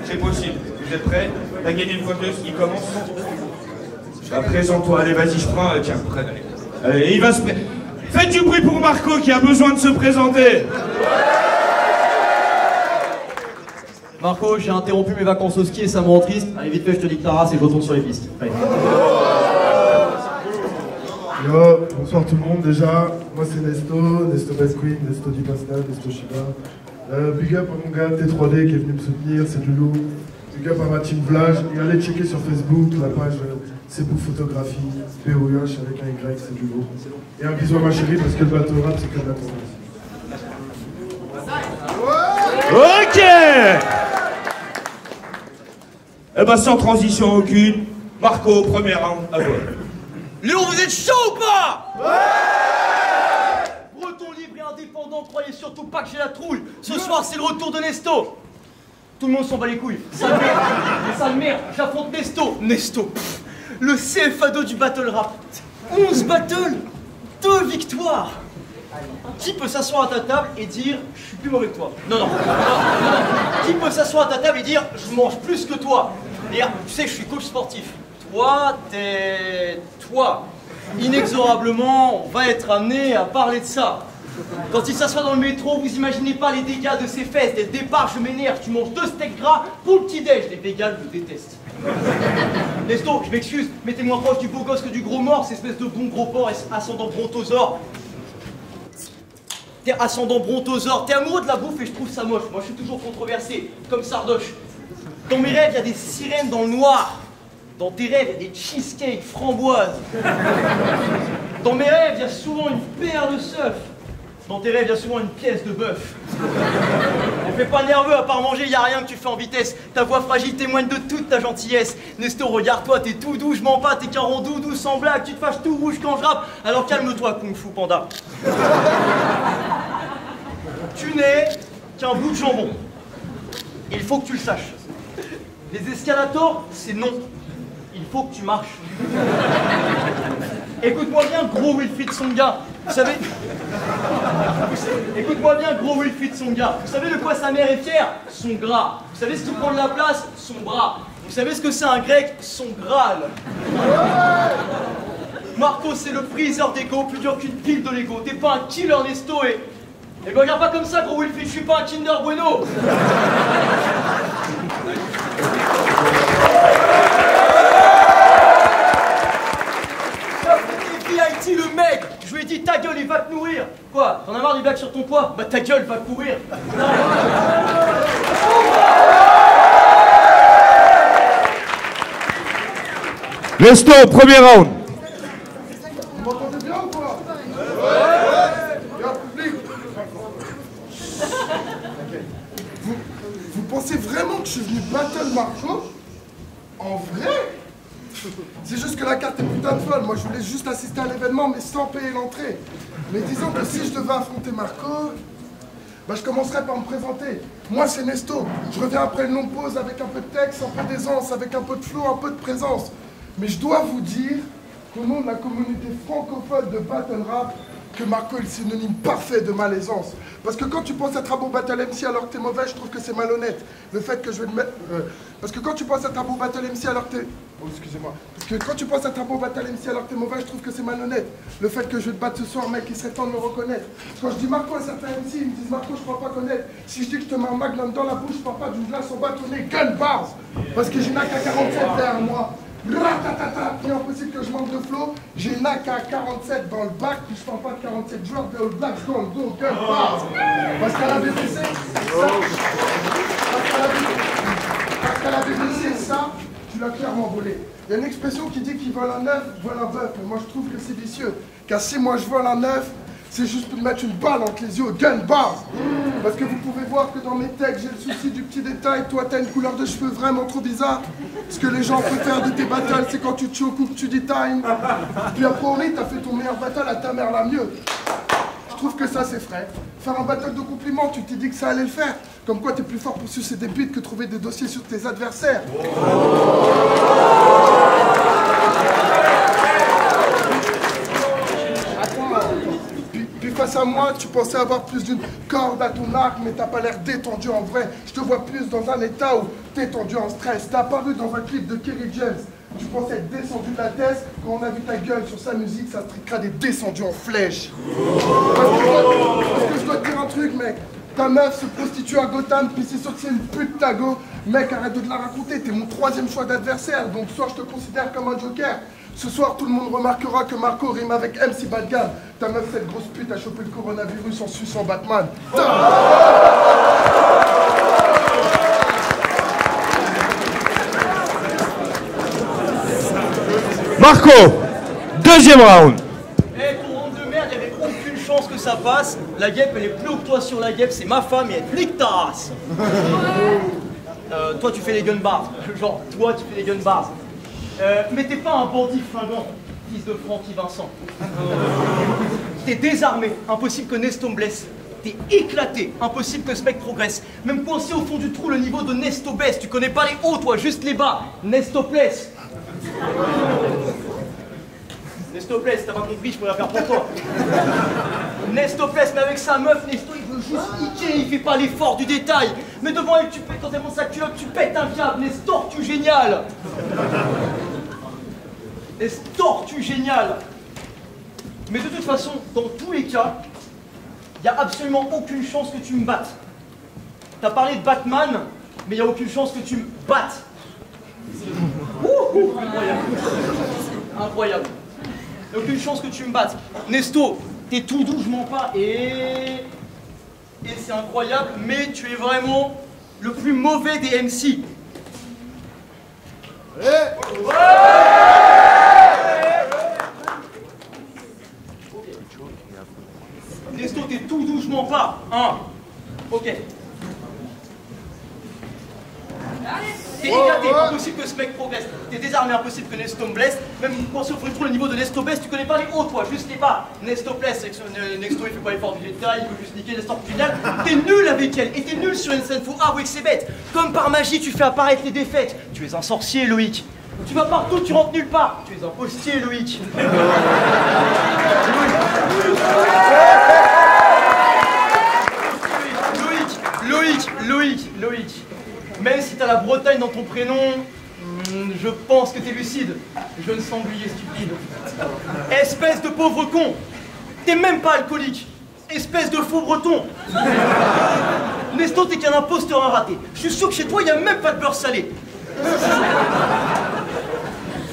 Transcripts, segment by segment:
C'est possible. Vous êtes prêts? T'as gagné une fauteuil, il commence. Présente-toi, allez, vas-y, je prends. Tiens, prête, allez. Allez, il va se... Faites du bruit pour Marco qui a besoin de se présenter. Marco, j'ai interrompu mes vacances au ski et ça me rend triste. Allez, vite fait, je te dis que ta race et je retourne sur les pistes. Allez. Yo, bonsoir tout le monde déjà. Moi c'est Nesto Best Queen, Nesto Dipasta, Nesto Shiba. Big up à mon gars T3D qui est venu me soutenir, c'est du lourd. Big up à ma team Vlage. Et allez checker sur Facebook la page C'est pour photographie, POYOSH avec un Y, c'est du lourd. Et un bisou à ma chérie parce que le bateau rap c'est que de la tendance. Ok. Eh ben sans transition aucune, Marco, premier round, à toi. Léon, vous êtes chaud ou pas? Ouais. Breton libre et indépendant, croyez surtout pas que j'ai la trouille. Ce soir, c'est le retour de Nesto. Tout le monde s'en bat les couilles. Sale merde, j'affronte Nesto. Nesto, pff, le CFA2 du battle rap. 11 battles, 2 victoires. Qui peut s'asseoir à ta table et dire je suis plus mauvais que toi? Non. Qui peut s'asseoir à ta table et dire je mange plus que toi? Et tu sais, je suis coach sportif. Toi, inexorablement, on va être amené à parler de ça. Quand il s'assoit dans le métro, vous imaginez pas les dégâts de ses fesses. Dès le départ, je m'énerve. Tu manges 2 steaks gras pour le petit-déj. Les végans me détestent. Nesto, je m'excuse, mais t'es moins proche du beau gosse que du gros mort, cette espèce de bon gros porc ascendant brontosaure. T'es ascendant brontosaure, t'es amoureux de la bouffe et je trouve ça moche. Moi, je suis toujours controversé, comme Sardoche. Dans mes rêves, il y a des sirènes dans le noir. Dans tes rêves, il y a des cheesecakes framboises. Dans mes rêves, il y a souvent une paire de seufs. Dans tes rêves, il y a souvent une pièce de bœuf. Ne fais pas nerveux, à part manger, il n'y a rien que tu fais en vitesse. Ta voix fragile témoigne de toute ta gentillesse. Nesto, regarde-toi, t'es tout doux, je mens pas, t'es qu'un rond doudou sans blague. Tu te fâches tout rouge quand je rappe, alors calme-toi, Kung Fu Panda. Tu n'es qu'un bout de jambon. Il faut que tu le saches. Les escalators, c'est non. Il faut que tu marches. Écoute-moi bien, gros Wilfried Tsonga. Vous savez... Écoute-moi bien, gros Wilfried Tsonga. Vous savez de quoi sa mère est fière? Son gras. Vous savez ce qui prend de la place? Son bras. Vous savez ce que c'est un grec? Son Graal. Marco, c'est le freezer d'ego, plus dur qu'une pile de Lego. T'es pas un killer, Nesto, et me regarde pas comme ça, gros Wilfried, je suis pas un Kinder Bueno. VIT, le mec, je lui ai dit ta gueule, il va te nourrir. Quoi? T'en as marre des blagues sur ton poids? Bah ta gueule, va courir. Nesto, premier round. Vous m'entendez bien ou pas? Ouais. Il y a un public. Vous pensez vraiment que je suis venu battle Marco? En vrai? C'est juste que la carte est putain de folle. Moi, je voulais juste assister à l'événement, mais sans payer l'entrée. Mais disons que si je devais affronter Marco, bah, je commencerais par me présenter. Moi, c'est Nesto. Je reviens après une longue pause avec un peu de texte, un peu d'aisance, avec un peu de flow, un peu de présence. Mais je dois vous dire qu'au nom de la communauté francophone de Battle Rap, que Marco est le synonyme parfait de malaisance. Parce que quand tu penses être un beau Battle MC alors que t'es mauvais, je trouve que c'est malhonnête. Le fait que je vais te mettre... parce que quand tu penses être un beau Battle MC alors que t'es... Oh, excusez-moi. Parce que quand tu penses être un beau Battle MC alors que t'es mauvais, je trouve que c'est malhonnête. Le fait que je vais te battre ce soir, mec, il serait temps de me reconnaître. Quand je dis Marco à certains MC, ils me disent Marco, je crois pas connaître. Si je dis que je te mets un magnum dans la bouche, je parle pas d'une glace en bâtonnet, gun bars. Parce que j'ai une AK-47 derrière moi. Ratatata, c'est impossible que je manque de flow. J'ai une AK-47 dans le bac, puis je parle pas de 47 joueurs de All Blacks dans le dos, gun bars. Parce qu'à la BBC, parce qu'à la BBC, ça, tu l'as clairement volé. Il y a une expression qui dit qu'ils volent un œuf, volent un bœuf. Mais moi, je trouve que c'est vicieux. Car si moi, je vole un œuf, c'est juste pour me mettre une balle entre les yeux, gun bars. Parce que vous pouvez voir que dans mes textes, j'ai le souci du petit détail. Toi, t'as une couleur de cheveux vraiment trop bizarre. Ce que les gens préfèrent de tes battles, c'est quand tu te choques ou que tu dis time. Puis après, Henri, t'as fait ton meilleur battle à ta mère la mieux. Je trouve que ça, c'est frais. Faire un battle de compliments, tu t'es dit que ça allait le faire. Comme quoi, t'es plus fort pour sucer des bites que trouver des dossiers sur tes adversaires. Puis face à moi, tu pensais avoir plus d'une corde à ton arc, mais t'as pas l'air détendu en vrai. Je te vois plus dans un état où détendu en stress. T'as apparu dans un clip de Kerry James. Tu pensais être descendu de la thèse. Quand on a vu ta gueule sur sa musique, ça trickera des descendus en flèche. Parce que je dois te dire un truc, mec. Ta meuf se prostitue à Gotham, puis c'est sûr que c'est une pute ta go. Mec, arrête de te la raconter, t'es mon 3e choix d'adversaire. Donc ce soir, je te considère comme un joker. Ce soir, tout le monde remarquera que Marco rime avec MC bas de gamme. Ta meuf, cette grosse pute, a chopé le coronavirus en suçant Batman. Marco, deuxième round. Eh, ton round de merde, y'avait aucune chance que ça passe. La guêpe, elle est plus haut que toi sur la guêpe, c'est ma femme et elle te nique ta race. Toi, tu fais les gun bars. Genre, toi, tu fais les gun bars. Mais t'es pas un bandit fringant, fils de Francky Vincent. T'es désarmé, impossible que Nesto me blesse. T'es éclaté, impossible que ce mec progresse. Même coincé au fond du trou, le niveau de Nesto baisse. Tu connais pas les hauts, toi, juste les bas. Nesto place. Nesto place, t'as pas compris, je pourrais la faire pour toi. Nesto place, mais avec sa meuf, Nesto il veut juste niquer, il fait pas l'effort du détail. Mais devant elle, tu pètes, quand elle monte sa culotte, tu pètes un câble. Nestor, tu génial. Nestor, tu génial. Mais de toute façon, dans tous les cas, il n'y a absolument aucune chance que tu me battes. T'as parlé de Batman, mais il n'y a aucune chance que tu me battes. Incroyable. Incroyable. Il n'y a aucune chance que tu me battes. Nesto, t'es tout doux, je mens pas. Et c'est incroyable, mais tu es vraiment le plus mauvais des MC. Nesto, t'es tout doux, je mens pas. Hein. Ok. T'es éclaté, impossible que ce mec progresse. T'es désarmé, impossible que Nesto me blesse. Même quand on fait trop le niveau de Nesto baisse, tu connais pas les hauts, toi, juste les bas. Nesto blesse, Nesto il fait pas l'effort du détail, il veut juste niquer, Nestor génial. T'es nul avec elle, et t'es nul sur une scène, faut avouer que c'est bête. Comme par magie, tu fais apparaître les défaites. Tu es un sorcier, Loïc. Tu vas partout, tu rentres nulle part. Tu es un postier, Loïc. Loïc. Même si t'as la Bretagne dans ton prénom, je pense que t'es lucide. Jeune sanglier stupide. Espèce de pauvre con. T'es même pas alcoolique. Espèce de faux breton. Nesto, t'es qu'un imposteur à rater. Je suis sûr que chez toi, il n'y a même pas de beurre salé.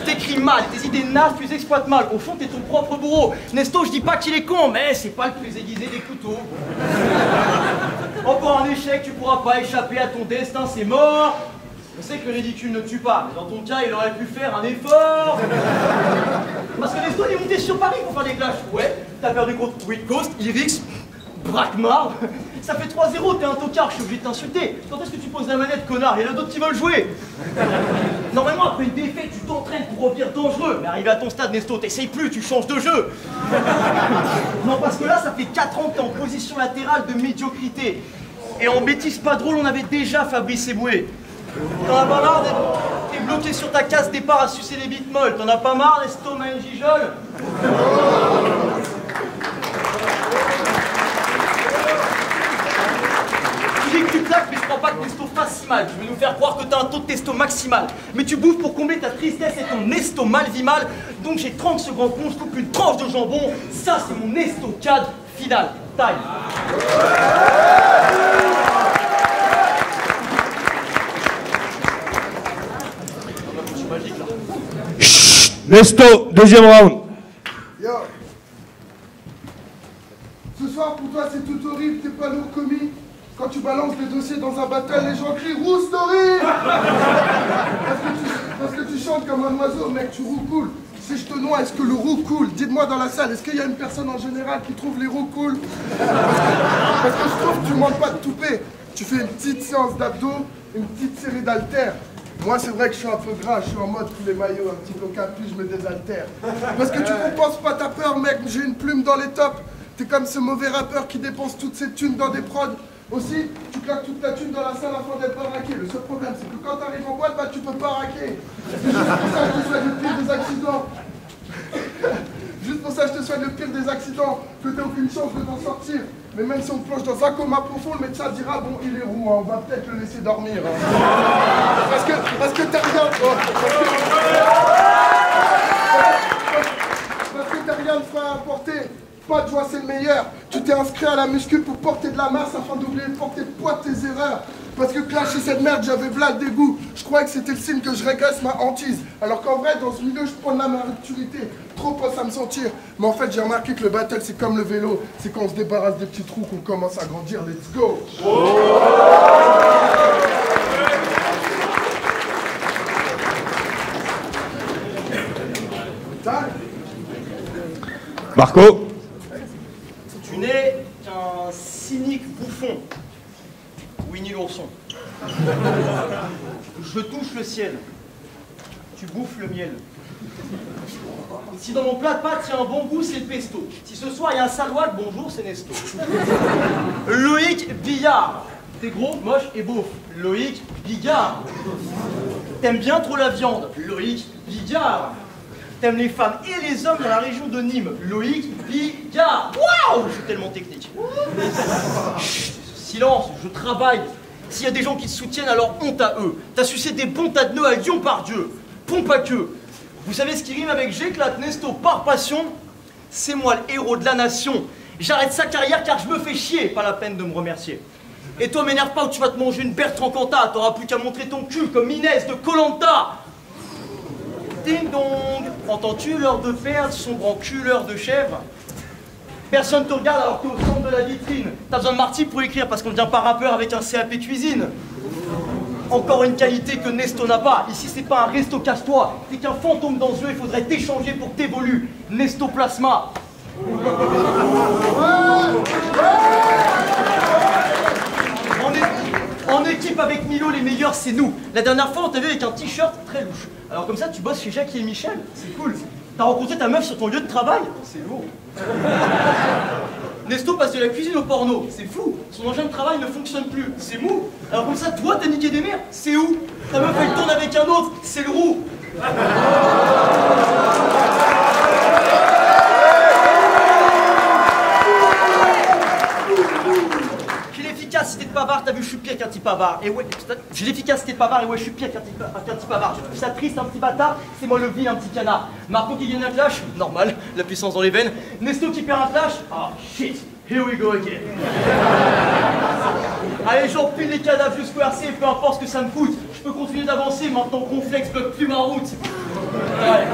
T'écris mal, tes idées nazes, tu les exploites mal. Au fond, t'es ton propre bourreau. Nesto, je dis pas qu'il est con, mais c'est pas le plus aiguisé des couteaux. Encore un échec, tu pourras pas échapper à ton destin, c'est mort. Je sais que le ridicule ne tue pas, mais dans ton cas, il aurait pu faire un effort. Parce que Nesto, il est monté sur Paris pour faire des clashs. Ouais, t'as perdu contre Wheat Coast, Irix, Brackmar. Ça fait 3-0, t'es un tocard, je suis obligé de t'insulter. Quand est-ce que tu poses la manette, connard? Il y en a d'autres qui veulent jouer. Normalement, après une défaite, tu t'entraînes pour revenir dangereux. Mais arrivé à ton stade, Nesto, t'essayes plus, tu changes de jeu. Non, parce que là, ça fait 4 ans que t'es en position latérale de médiocrité. Et en bêtise pas drôle, on avait déjà Fabrice Eboué. T'en as pas marre t'es bloqué sur ta case départ à sucer les bites molles. T'en as pas marre, Nesto, m'a une gijole? Tu dis que tu claques, mais je crois pas que Nesto fasse si mal. Tu veux nous faire croire que t'as un taux de testo maximal. Mais tu bouffes pour combler ta tristesse et ton Nesto mal vit mal. Donc j'ai 30 secondes, je coupe une tranche de jambon. Ça, c'est mon Nesto cadre final. Taille. Nesto, deuxième round. Yo. Ce soir, pour toi, c'est tout horrible, t'es pas lourd commis. Quand tu balances les dossiers dans un battle, les gens crient « Roux story !» Parce que tu chantes comme un oiseau, mec, tu roucoules. Si je te noie, est-ce que le roux coule? Dites-moi dans la salle, est-ce qu'il y a une personne en général qui trouve les roux cool? Parce que je trouve que tu manques pas de toupet. Tu fais une petite séance d'abdos, une petite série d'haltères. Moi, c'est vrai que je suis un peu gras, je suis en mode tous les maillots, un petit peu capu, je me désaltère. Parce que tu compenses pas ta peur, mec, j'ai une plume dans les tops. T'es comme ce mauvais rappeur qui dépense toutes ses thunes dans des prods. Aussi, tu claques toute ta thune dans la salle afin d'être baraqué. Le seul problème, c'est que quand t'arrives en boîte, bah tu peux pas raquer. C'est juste pour ça que je te souhaite le pire des accidents. Juste pour ça, je te souhaite le pire des accidents, que t'aies aucune chance de t'en sortir. Mais même si on te plonge dans un coma profond, le médecin dira, bon, il est roux, hein, on va peut-être le laisser dormir. Hein. moi c'est le meilleur. Tu t'es inscrit à la muscu pour porter de la masse afin d'oublier de porter le poids de tes erreurs. Parce que clasher cette merde, j'avais v'là le dégoût. Je croyais que c'était le signe que je régresse ma hantise. Alors qu'en vrai, dans ce milieu, je prends de la maturité. Trop pense à me sentir. Mais en fait, j'ai remarqué que le battle, c'est comme le vélo. C'est quand on se débarrasse des petits trous qu'on commence à grandir. Let's go! Marco? Tu n'es qu'un cynique bouffon. Winnie l'ourson. Je touche le ciel. Tu bouffes le miel. Si dans mon plat de pâtes, il y a un bon goût, c'est le pesto. Si ce soir, il y a un saloual, bonjour, c'est Nesto. Loïc Billard. T'es gros, moche et beauf. Loïc Bigard. T'aimes bien trop la viande. Loïc Bigard. T'aimes les femmes et les hommes dans la région de Nîmes. Loïc Bigard. Waouh, je suis tellement technique. Chut, silence, je travaille. S'il y a des gens qui te soutiennent, alors honte à eux. T'as sucé des bons tas de nœuds à Lyon par Dieu. Pompe à queue. Vous savez ce qui rime avec j'éclate Nesto par passion? C'est moi le héros de la nation. J'arrête sa carrière car je me fais chier. Pas la peine de me remercier. Et toi, m'énerve pas ou tu vas te manger une Bertrand Cantat. T'auras plus qu'à montrer ton cul comme Inès de Koh-Lanta. Ding dong. Entends-tu l'heure de perdre son grand cul, l'heure de chèvre? Personne te regarde alors que t'es au centre de la vitrine. T'as besoin de Marty pour écrire parce qu'on ne devient pas rappeur avec un CAP cuisine. Encore une qualité que Nesto n'a pas. Ici, c'est pas un resto casse-toi. T'es qu'un fantôme dans ce jeu, il faudrait t'échanger pour que t'évolues. Nesto Plasma. En équipe avec Milo, les meilleurs, c'est nous. La dernière fois, on t'a vu avec un t-shirt très louche. Alors comme ça, tu bosses chez Jackie et Michel. C'est cool. T'as rencontré ta meuf sur ton lieu de travail. C'est lourd. Nesto passe de la cuisine au porno. C'est fou. Son engin de travail ne fonctionne plus. C'est mou. Alors comme ça, toi, t'as niqué des mères. C'est où? Ta meuf, elle tourne avec un autre. C'est le roux. J'ai l'efficacité de Pavard, t'as vu, je suis pire qu'un type avare. Et ouais, j'ai l'efficacité de Pavard, et ouais, je suis pire qu'un type avare. Je trouve ça triste, un petit bâtard, c'est moi le vil, un petit canard. Marco qui gagne un clash, normal, la puissance dans les veines. Nesto qui perd un clash, ah shit, here we go again. Allez, j'empile les cadavres jusqu'au RC, peu importe ce que ça me coûte. Je peux continuer d'avancer, maintenant Conflex bloque plus ma route. Ouais.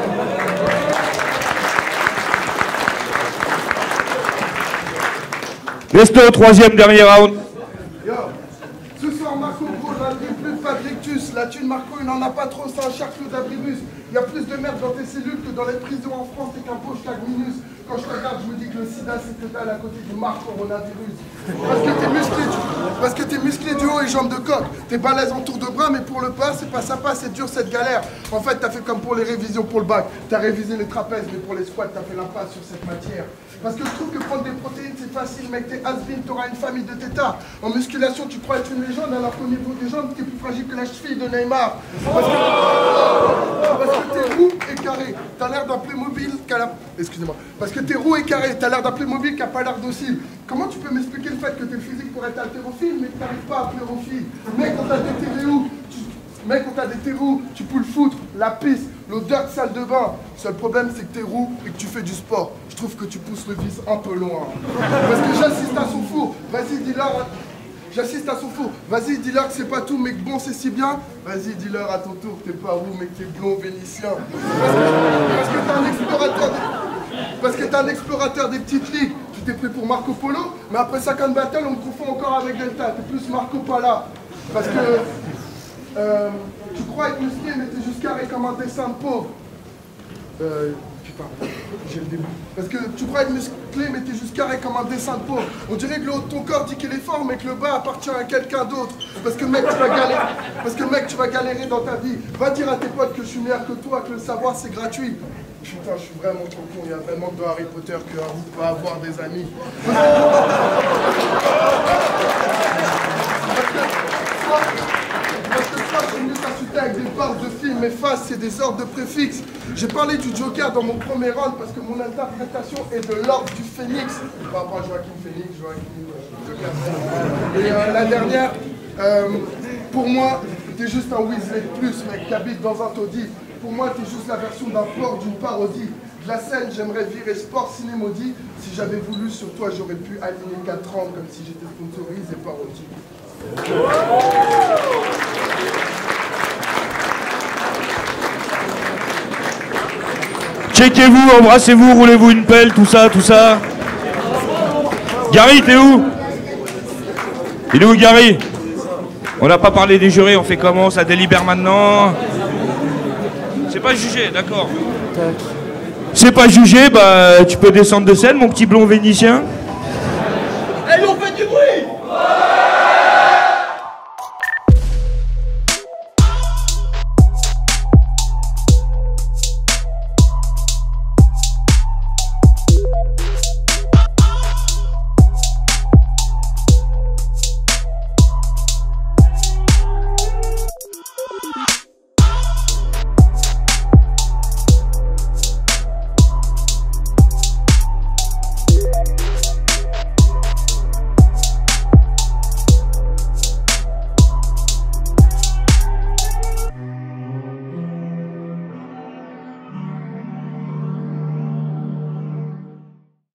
Nesto, troisième, dernier round. Yo, ce soir Marco gros, la plus pas de rictus. La thune Marco, il n'en a pas trop, c'est un charclos d'abribus. Il y a plus de merde dans tes cellules que dans les prisons en France, t'es qu'un poche minus. Quand je regarde, je me dis que le sida c'est que dalle à côté du coronavirus. Parce que t'es musclé du haut et jambes de coq. T'es balèze en tour de bras, mais pour le pas, c'est pas sympa, c'est dur cette galère. En fait, t'as fait comme pour les révisions pour le bac. T'as révisé les trapèzes, mais pour les squats, t'as fait l'impasse sur cette matière. Parce que je trouve que prendre des protéines c'est facile, mec, t'es has-been, t'auras une famille de tétards. En musculation, tu crois être une légende, alors qu'au niveau des jambes, t'es plus fragile que la cheville de Neymar. Parce que t'es roux et carré, t'as l'air d'un Playmobil qu'à la... Excusez-moi. Parce que t'es roux et carré, t'as l'air d'un Playmobil qui a pas l'air docile. Comment tu peux m'expliquer le fait que t'es le physique pour être haltérophile, mais que t'arrives pas à plérophile? Mec, on t'a déterré où? Mec, on t'a des terreaux, tu peux le foutre, la pisse, l'odeur de salle de bain. Seul problème, c'est que t'es roux et que tu fais du sport. Je trouve que tu pousses le vice un peu loin. Parce que j'assiste à son four. Vas-y, dis-leur. J'assiste à son four. Vas-y, dis-leur que c'est pas tout, mais que bon, c'est si bien. Vas-y, dis-leur à ton tour que t'es pas roux, mais que t'es blond vénitien. Parce que t'es un explorateur. Parce que t'es un explorateur des petites ligues. Tu t'es pris pour Marco Polo, mais après 50 battles, on te confond encore avec Delta. T'es plus Marco Pala. Parce que. Tu crois être musclé, mais t'es juste carré comme un dessin de pauvre. Putain, j'ai le début. Parce que tu crois être musclé, mais t'es juste carré comme un dessin de pauvre. On dirait que le haut de ton corps dit qu'il est fort, mais que le bas appartient à quelqu'un d'autre. Parce que mec, tu vas galérer dans ta vie. Va dire à tes potes que je suis meilleur que toi, que le savoir c'est gratuit. Putain, je suis vraiment trop con. Il y a vraiment de Harry Potter que Harry peut avoir des amis. Parce que toi, c'est mieux t'insulter avec des barres de films, mais face, c'est des ordres de préfixes. J'ai parlé du Joker dans mon premier round parce que mon interprétation est de l'ordre du Phénix. Par rapport à Joaquin Phoenix, Joker. Et la dernière, pour moi, t'es juste un Weasley de plus, mec, qui habite dans un taudis. Pour moi, t'es juste la version d'un porc d'une parodie. De la scène, j'aimerais virer Sport Ciné Maudit. Si j'avais voulu, sur toi, j'aurais pu aligner 4 ans comme si j'étais sponsorisé par Audi. Checkez-vous, embrassez-vous, roulez-vous une pelle, tout ça, tout ça. Gary, t'es où? Il est où, Gary? On n'a pas parlé des jurés, on fait comment? Ça délibère maintenant? C'est pas jugé, d'accord. C'est pas jugé, bah tu peux descendre de scène, mon petit blond vénitien.